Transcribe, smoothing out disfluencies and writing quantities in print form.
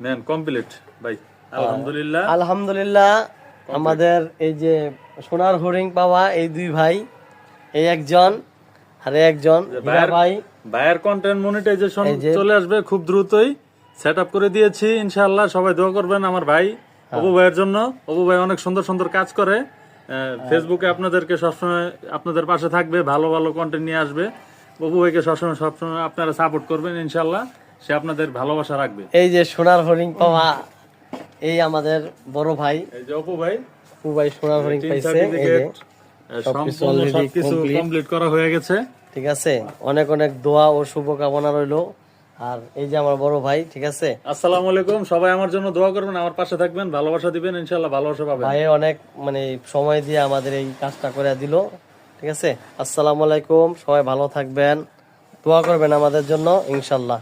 নেন কমপ্লিট ভাই। আলহামদুলিল্লাহ আলহামদুলিল্লাহ আমাদের এই যে সোনার হরিণ পাওয়া এই দুই ভাই, এই একজন আর একজন হীরা ভাই। ভাইয়ের কন্টেন্ট মনিটাইজেশন এই যে চলে আসবে খুব দ্রুতই, সেটআপ করে দিয়েছি ইনশাআল্লাহ। সবাই দোয়া করবেন আমার ভাই অপু ভাইয়ের জন্য। অপু ভাই অনেক সুন্দর সুন্দর কাজ করে, ফেসবুকে আপনাদেরকে সবসময় আপনাদের পাশে থাকবে, ভালো ভালো কন্টেন্ট নিয়ে আসবে। অপু ভাইকে সবসময় আপনারা সাপোর্ট করবেন ইনশাআল্লাহ, সে আপনাদের ভালোবাসা রাখবে। এই যে সোনার হরিণ পাওয়া এই আমাদের বড় ভাই, এই যে অপু ভাই সোনার হরিণ পাইছে। এই যে সম্পূর্ণ সবকিছু কমপ্লিট করা হয়ে গেছে। ঠিক আছে, অনেক অনেক দোয়া ও শুভকামনা রইলো। আর এই যে আমার বড় ভাই, ঠিক আছে। আসসালামু আলাইকুম, সবাই আমার জন্য দোয়া করবেন, আমার পাশে থাকবেন, ভালোবাসা দিবেন, ইনশাআল্লাহ ভালোবাসা পাবেন। ভাই অনেক সময় দিয়ে আমাদের এই কাজটা করে দিল, ঠিক আছে। আসসালামু আলাইকুম, সবাই ভালো থাকবেন, দোয়া করবেন আমাদের জন্য ইনশাআল্লাহ।